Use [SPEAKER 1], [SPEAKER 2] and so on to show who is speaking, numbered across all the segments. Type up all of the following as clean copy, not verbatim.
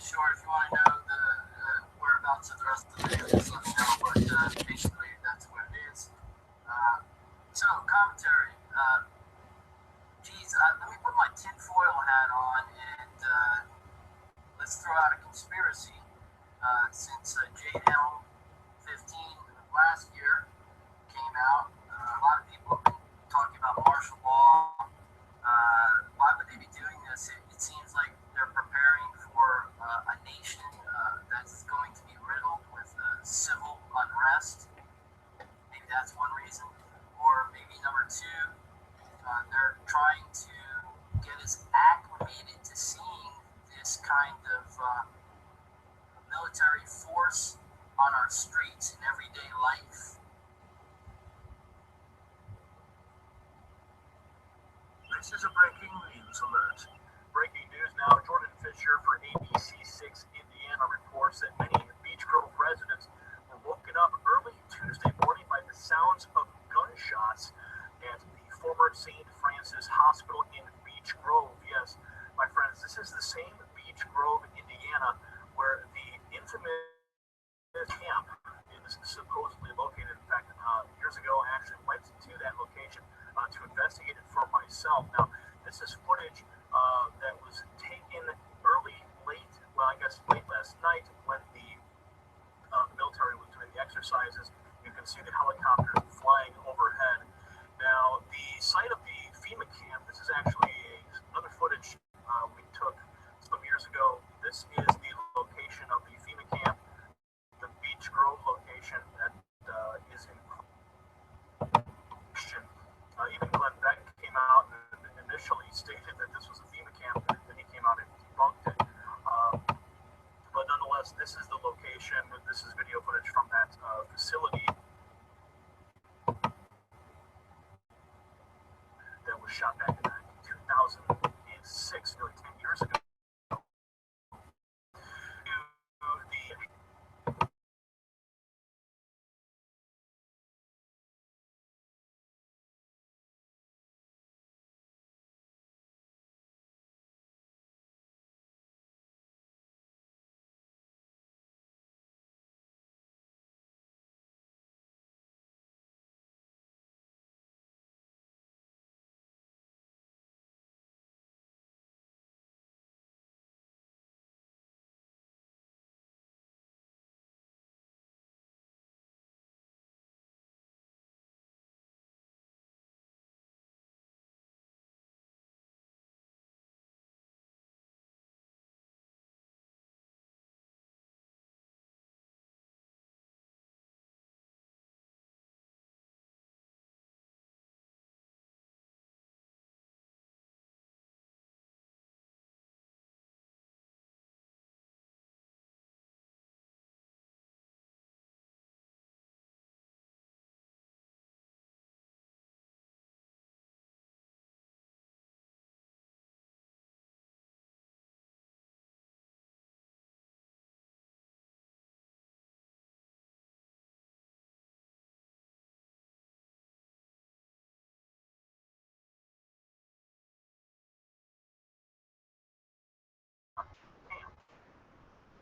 [SPEAKER 1] short. If you want to know the whereabouts of the rest of the video, just let me know. But basically, that's what it is. Uh, so, commentary. Let me put my tinfoil hat on and let's throw out a conspiracy. Since Jade Helm 15 last year came out, a lot of people have been talking about martial law. Why would they be doing this? It seems like they're preparing for a nation that's going to be riddled with civil unrest. Maybe that's one reason. Or maybe number two, they're trying to get us acclimated to seeing this kind of military force on our streets in everyday life.
[SPEAKER 2] This is a breaking news alert. Breaking news now, Jordan Fisher for ABC6 Indiana reports that many Beech Grove residents were woken up early Tuesday morning by the sounds of gunshots at the former St. Francis Hospital in Beech Grove. Yes, my friends, this is the same Beech Grove, Indiana, where the infamous camp is supposedly located. In fact, years ago, I actually went to that location to investigate it for myself. Now, this is footage that was taken late last night when the military was doing the exercises. You can see the helicopters flying overhead. Now, the site of the FEMA camp, this is actually another footage we took some years ago. This is the location of the FEMA camp, the Beech Grove location that is in question. Even Glenn Beck came out and initially stated that this was a FEMA camp, then he came out and debunked it. But nonetheless, this is the location. This is video footage from that facility that was shot back in 2006, nearly 10 years ago.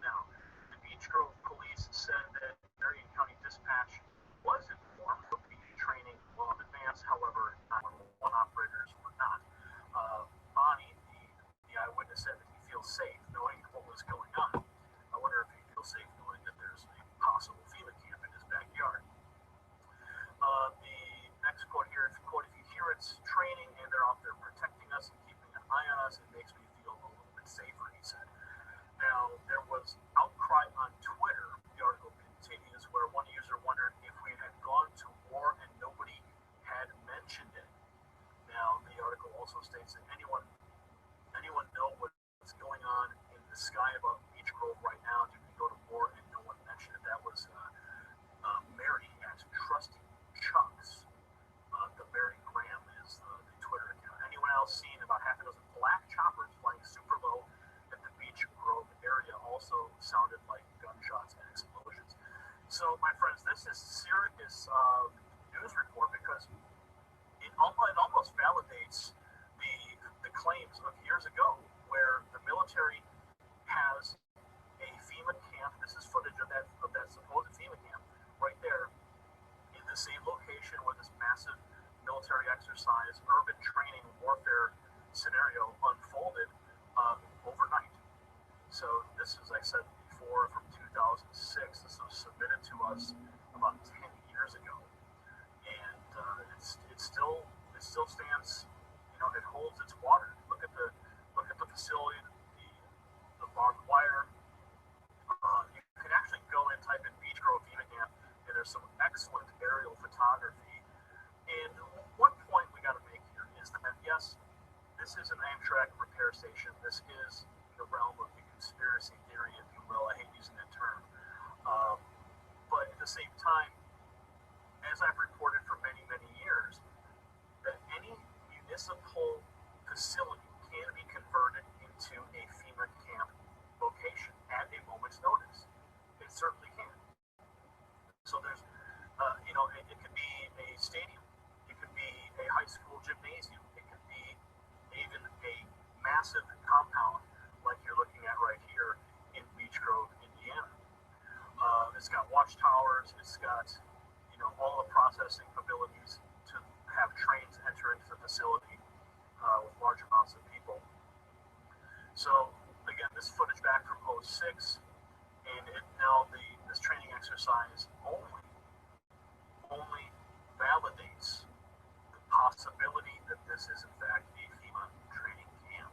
[SPEAKER 2] Now, the Beech Grove police said that Marion County Dispatch was informed of the training well in advance. However, 911 operators were not. Bonnie, the eyewitness, said that he feels safe knowing what was going on. I wonder if he feels safe knowing that there's a possible FEMA camp in his backyard. The next quote here, quote, if you hear it's training and they're out there protecting us and keeping an eye on us, it makes me feel a little bit safer, he said. Now, there was outcry on Twitter, the article continues, where one user wondered if we had gone to war and nobody had mentioned it. Now, the article also states that anyone know what's going on in the sky above Beech Grove right now? Did we go to war and no one mentioned it? That was Mary at Trusty Chucks. The Mary Graham is the Twitter account. Anyone else seen about half a dozen black choppers flying super low at the Beech Grove area? Also sounded like gunshots and explosions. So, my friends, this is serious news report because it almost validates the claims of years ago where the military has this, as I said before, from 2006. This was submitted to us about 10 years ago, and it still stands. You know, it holds its water. Look at the facility, the barbed wire. You can actually go and type in Beech Grove FEMA camp, and there's some excellent aerial photography. And one point we got to make here is that yes, this is an Amtrak repair station. This is the realm of the conspiracy theory, if you will. I hate using that term. But at the same time, as I've reported for many, many years, that any municipal facility can be converted into a FEMA camp location at a moment's notice. It certainly can. So there's, it could be a stadium. It could be a high school gymnasium. It could be even a massive compound like you're looking at right here in Beech Grove, Indiana. It's got watchtowers. It's got, all the processing abilities to have trains enter into the facility with large amounts of people. So again, this footage back from '06, and this training exercise only validates the possibility that this is in fact a FEMA training camp.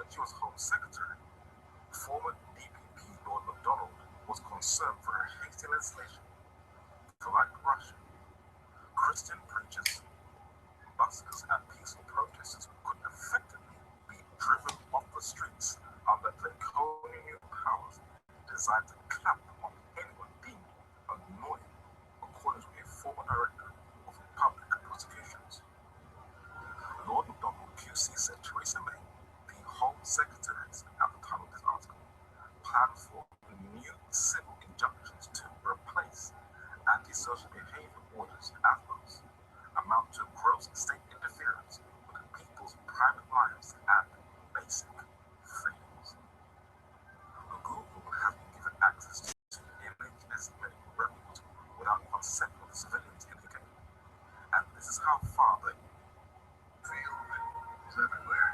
[SPEAKER 3] when she was Home Secretary, former DPP Lord MacDonald was concerned for her hasty legislation to like Russia. Christian preachers, buskers, and peaceful protesters could effectively be driven off the streets under draconian new powers designed to clap on anyone deemed annoying, according to a former director of public prosecutions. Lord MacDonald QC said Theresa May, the Home Secretary at the time of this article, planned for new civil injunctions to replace antisocial behavior orders as those amount to gross state interference with people's private lives and basic freedoms. Google has been given access to NHS medical records without consent of civilians in the UK, and this is how far the field is everywhere.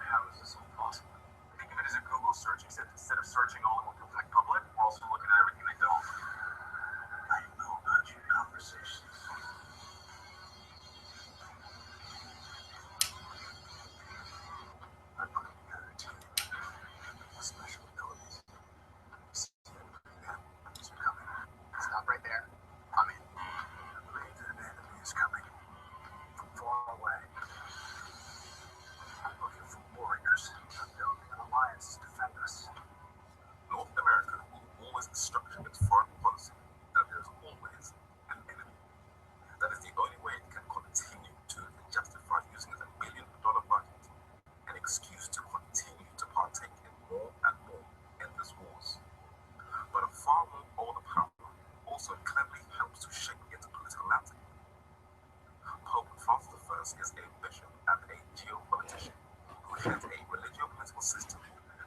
[SPEAKER 2] How is this all possible? Think of it as a Google search, except instead of searching all of what people think public, we're also looking at everything they don't.
[SPEAKER 3] I know about your conversations. I put together a team with special abilities. He's coming.
[SPEAKER 1] Stop right there. I'm in.
[SPEAKER 3] I believe that an enemy is coming from far away. I'm looking for warriors. I'm building an alliance to defend us. North America will always structure its foreign policy that there is always an enemy. That is the only way it can continue to justify using its $1 billion budget, an excuse to continue to partake in more and more endless wars. But a far more older power also cleverly helps to shape its political landscape. Pope Francis I is a bishop and a geopolitician who heads a religio-political system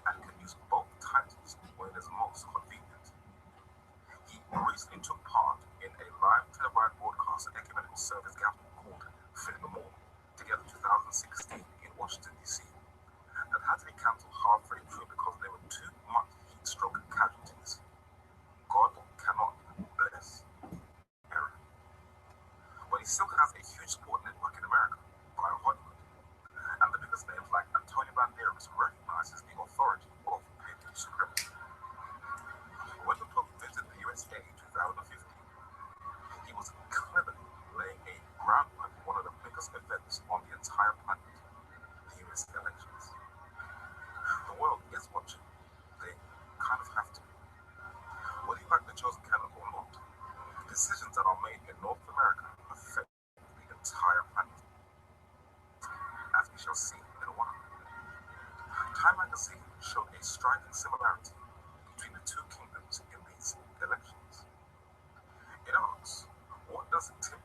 [SPEAKER 3] and can use both titles when it is most convenient. He recently took part in a live televised broadcast at Ecumenical Service Gathering called Filling the Mall, together 2016 in Washington, D.C., that had to be cancelled halfway through because there were too much heat stroke casualties. God cannot bless error. But he still has a huge support network in America via Hollywood, and the biggest names like Antonio Banderas recognizes the authority of patriot supremacy. When the Pope visited the USA in 2015, he was cleverly laying a groundwork for one of the biggest events on the entire planet, the US elections. The world is watching. They kind of have to. Whether you like the chosen candidate or not, decisions that are made in North America affect the entire planet, as we shall see in a while. Time magazine showed a striking similarity between the two kingdoms in these elections. It asks, what does Tim